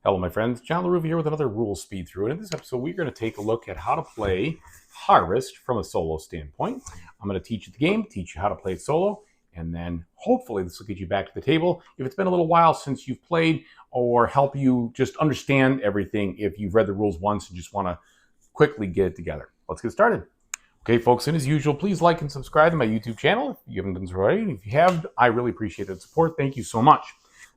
Hello, my friends. John LaRuffa here with another rules speed through. And in this episode, we're going to take a look at how to play Harvest from a solo standpoint. I'm going to teach you the game, teach you how to play it solo, and then hopefully this will get you back to the table if it's been a little while since you've played, or help you just understand everything if you've read the rules once and just want to quickly get it together. Let's get started. Okay, folks, and as usual, please like and subscribe to my YouTube channel if you haven't done so already. And if you have, I really appreciate that support. Thank you so much.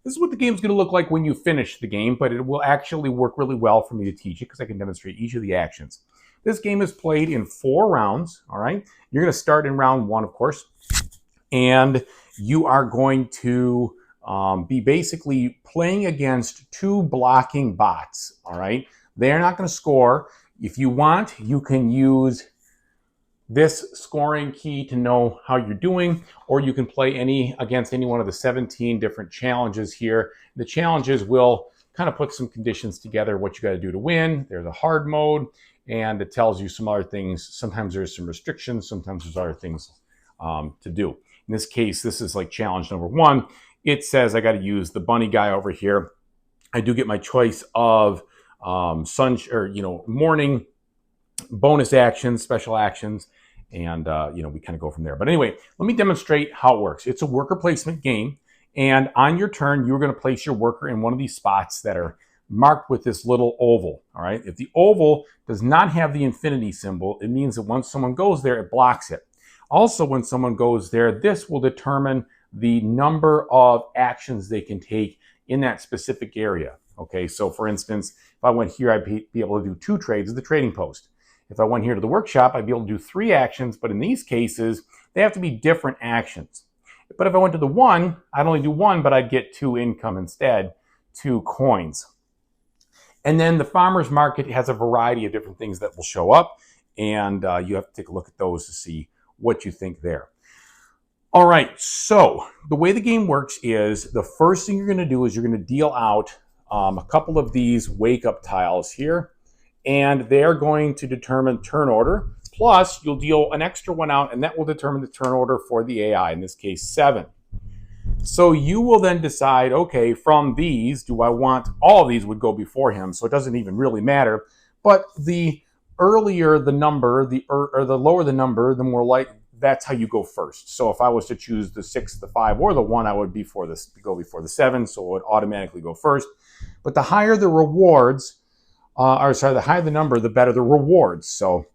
This is what the game's going to look like when you finish the game, but it will actually work really well for me to teach it because I can demonstrate each of the actions. This game is played in 4 rounds, all right? You're going to start in round 1, of course, and you are going to be basically playing against 2 blocking bots, all right? They're not going to score. If you want, you can use this scoring key to know how you're doing, or you can play against any one of the 17 different challenges here. The challenges will kind of put some conditions together, what you got to do to win. There's a hard mode, and it tells you some other things. Sometimes there's some restrictions, sometimes there's other things to do. In this case, this is like challenge number 1. It says I got to use the bunny guy over here. I do get my choice of morning, bonus actions, special actions, and we kind of go from there. But anyway, let me demonstrate how it works. It's a worker placement game, and on your turn, you're going to place your worker in one of these spots that are marked with this little oval, all right? If the oval does not have the infinity symbol, it means that once someone goes there, it blocks it. Also, when someone goes there, this will determine the number of actions they can take in that specific area, okay? So for instance, if I went here, I'd be able to do 2 trades at the trading post. If I went here to the workshop, I'd be able to do 3 actions, but in these cases, they have to be different actions. But if I went to the 1, I'd only do 1, but I'd get 2 income instead, 2 coins. And then the farmer's market has a variety of different things that will show up, and you have to take a look at those to see what you think there. All right, so the way the game works is the first thing you're going to do is you're going to deal out a couple of these wake-up tiles here, and they're going to determine turn order. Plus, you'll deal an extra one out, and that will determine the turn order for the AI, in this case, 7. So you will then decide, okay, from these, do I want, all of these would go before him, so it doesn't even really matter. But the earlier the number, or the lower the number, the more that's how you go first. So if I was to choose the 6, the 5, or the 1, I would go before the 7, so it would automatically go first. But the higher the rewards, the higher the number, the better the rewards. So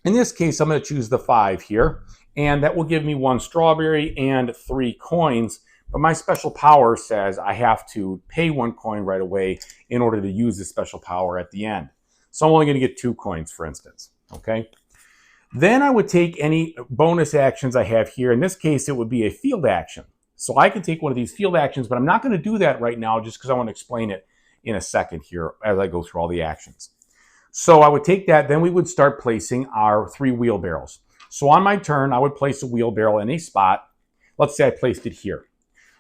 in this case, I'm going to choose the 5 here, and that will give me 1 strawberry and 3 coins. But my special power says I have to pay 1 coin right away in order to use the special power at the end. So I'm only going to get 2 coins, for instance. Okay. Then I would take any bonus actions I have here. In this case, it would be a field action. So I can take one of these field actions, but I'm not going to do that right now just because I want to explain it in a second here as I go through all the actions. So I would take that, then we would start placing our 3 wheelbarrows. So on my turn, I would place a wheelbarrow in a spot. Let's say I placed it here.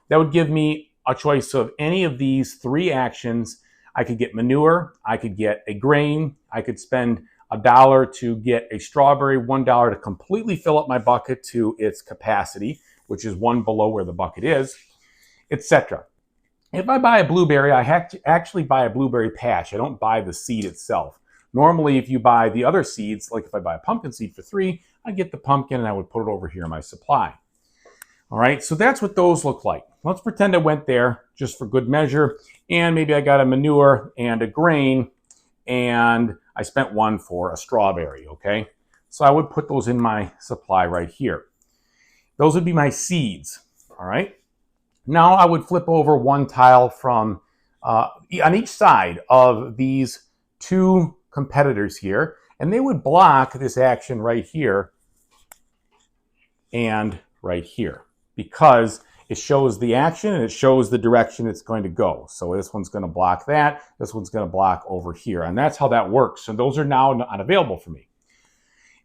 That would give me a choice of any of these 3 actions. I could get manure, I could get a grain, I could spend $1 to get a strawberry, $1 to completely fill up my bucket to its capacity, which is 1 below where the bucket is, etc. If I buy a blueberry, I have to actually buy a blueberry patch. I don't buy the seed itself. Normally, if you buy the other seeds, like if I buy a pumpkin seed for 3, I get the pumpkin and I would put it over here in my supply. All right, so that's what those look like. Let's pretend I went there just for good measure, and maybe I got a manure and a grain, and I spent 1 for a strawberry, okay? So I would put those in my supply right here. Those would be my seeds, all right? Now I would flip over 1 tile from on each side of these 2 competitors here, and they would block this action right here and right here because it shows the action and it shows the direction it's going to go. So this one's going to block that, this one's going to block over here, and that's how that works. So those are now unavailable for me.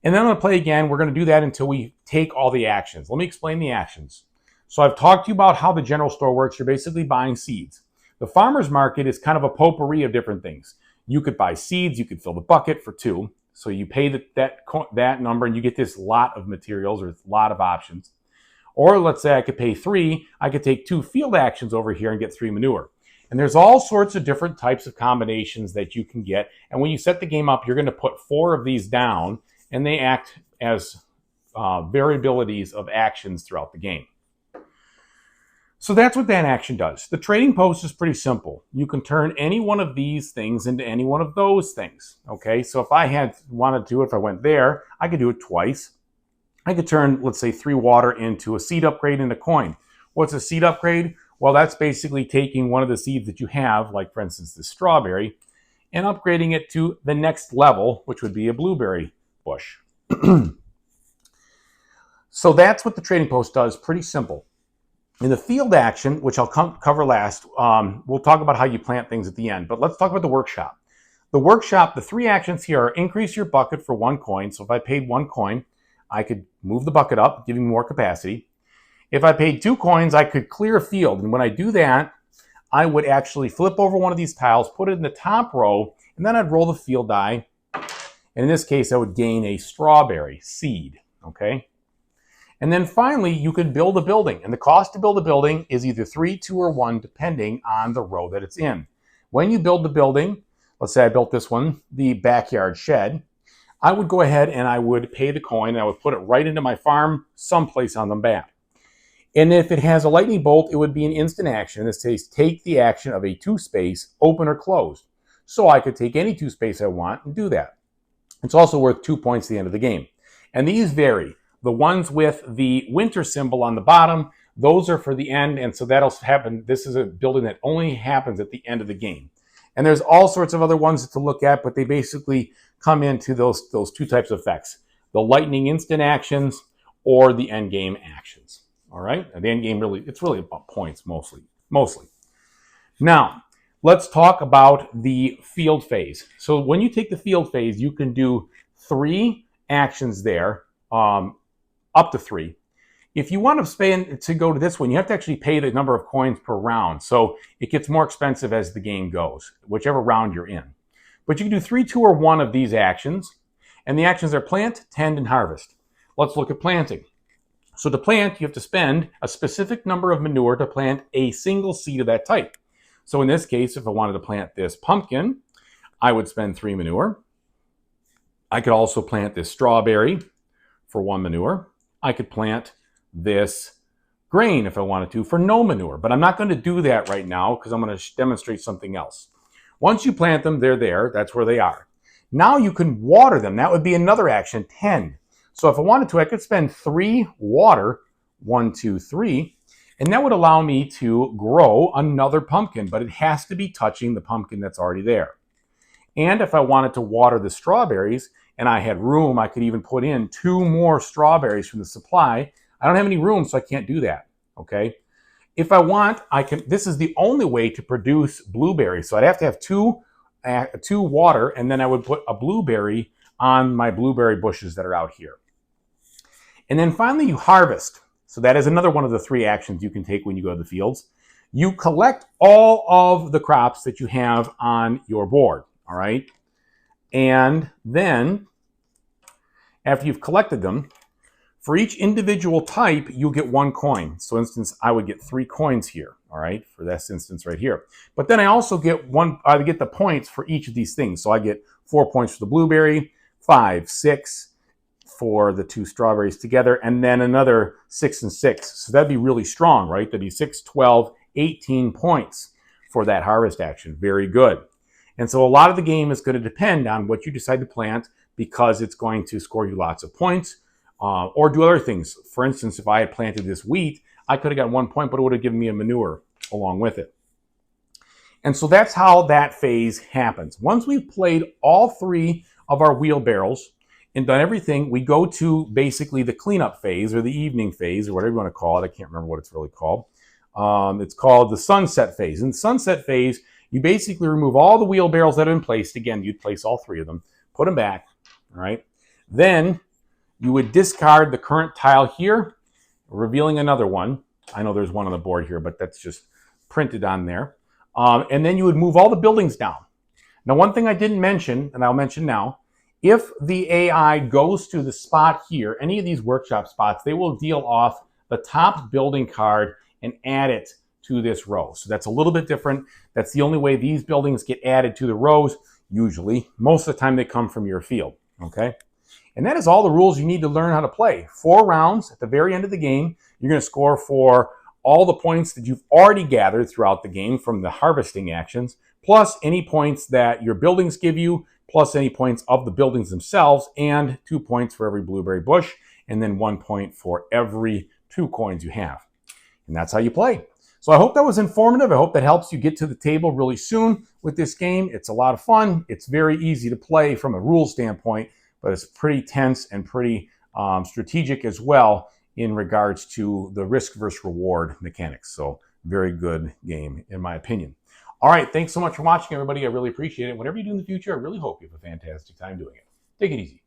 And then I'm going to play again. We're going to do that until we take all the actions. Let me explain the actions. So I've talked to you about how the general store works. You're basically buying seeds. The farmer's market is kind of a potpourri of different things. You could buy seeds. You could fill the bucket for 2. So you pay that number and you get this lot of materials or a lot of options. Or let's say I could pay 3. I could take 2 field actions over here and get 3 manure. And there's all sorts of different types of combinations that you can get. And when you set the game up, you're going to put 4 of these down, and they act as variabilities of actions throughout the game. So that's what that action does. The trading post is pretty simple. You can turn any one of these things into any one of those things. Okay, so if I had wanted to, if I went there, I could do it twice. I could turn, let's say, 3 water into a seed upgrade and a coin. What's a seed upgrade? Well, that's basically taking one of the seeds that you have, like for instance this strawberry, and upgrading it to the next level, which would be a blueberry bush. So that's what the trading post does, pretty simple. In the field action, which I'll cover last, we'll talk about how you plant things at the end, but let's talk about the workshop. The workshop, the 3 actions here are increase your bucket for 1 coin. So if I paid 1 coin, I could move the bucket up, giving me more capacity. If I paid 2 coins, I could clear a field. And when I do that, I would actually flip over one of these tiles, put it in the top row, and then I'd roll the field die. And in this case, I would gain a strawberry seed, okay? And then finally, you could build a building. And the cost to build a building is either 3, 2, or 1, depending on the row that it's in. When you build the building, let's say I built this one, the backyard shed, I would go ahead and I would pay the coin, and I would put it right into my farm someplace on the map. And if it has a lightning bolt, it would be an instant action. In this case, take the action of a 2 space, open or closed. So I could take any 2 space I want and do that. It's also worth 2 points at the end of the game. And these vary. The ones with the winter symbol on the bottom, those are for the end, and so that'll happen. This is a building that only happens at the end of the game. And there's all sorts of other ones to look at, but they basically come into those 2 types of effects. The lightning instant actions or the end game actions. All right? And the end game it's really about points mostly. Now, let's talk about the field phase. So when you take the field phase, you can do 3 actions there, up to 3. If you want to spend to go to this one, you have to actually pay the number of coins per round. So it gets more expensive as the game goes, whichever round you're in. But you can do 3, 2, or 1 of these actions. And the actions are plant, tend, and harvest. Let's look at planting. So to plant, you have to spend a specific number of manure to plant a single seed of that type. So in this case, if I wanted to plant this pumpkin, I would spend 3 manure. I could also plant this strawberry for 1 manure. I could plant this grain if I wanted to for no manure, but I'm not going to do that right now because I'm going to demonstrate something else. Once you plant them, they're there. That's where they are. Now you can water them. That would be another action, tend. So if I wanted to, I could spend 3 water, 1, 2, 3, and that would allow me to grow another pumpkin, but it has to be touching the pumpkin that's already there. And if I wanted to water the strawberries and I had room, I could even put in 2 more strawberries from the supply. I don't have any room, so I can't do that, okay? If I want, I can. This is the only way to produce blueberries. So I'd have to have 2 water, and then I would put a blueberry on my blueberry bushes that are out here. And then finally, you harvest. So that is another one of the 3 actions you can take when you go to the fields. You collect all of the crops that you have on your board, all right? And then, after you've collected them, for each individual type, you'll get 1 coin. So, for instance, I would get 3 coins here, all right, for this instance right here. But then I also get I get the points for each of these things. So I get 4 points for the blueberry, 5, 6 for the 2 strawberries together, and then another 6 and 6. So that'd be really strong, right? That'd be 6, 12, 18 points for that harvest action. Very good. And so a lot of the game is going to depend on what you decide to plant because it's going to score you lots of points or do other things. For instance, if I had planted this wheat, I could have got 1 point, but it would have given me a manure along with it. And so that's how that phase happens. Once we've played all 3 of our wheelbarrows and done everything, we go to basically the cleanup phase or the evening phase or whatever you want to call it. I can't remember what it's really called. It's called the sunset phase. In the sunset phase, you basically remove all the wheelbarrows that are in place. Again, you'd place all 3 of them, put them back, all right? Then you would discard the current tile here, revealing another one. I know there's one on the board here, but that's just printed on there. And then you would move all the buildings down. Now, one thing I didn't mention, and I'll mention now, if the AI goes to the spot here, any of these workshop spots, they will deal off the top building card and add it to this row. So that's a little bit different. That's the only way these buildings get added to the rows, usually. Most of the time they come from your field, okay? And that is all the rules you need to learn how to play. 4 rounds. At the very end of the game, you're going to score for all the points that you've already gathered throughout the game from the harvesting actions, plus any points that your buildings give you, plus any points of the buildings themselves, and 2 points for every blueberry bush, and then 1 point for every 2 coins you have. And that's how you play. So I hope that was informative. I hope that helps you get to the table really soon with this game. It's a lot of fun. It's very easy to play from a rule standpoint, but it's pretty tense and pretty strategic as well in regards to the risk versus reward mechanics. So very good game, in my opinion. All right, thanks so much for watching, everybody. I really appreciate it. Whatever you do in the future, I really hope you have a fantastic time doing it. Take it easy.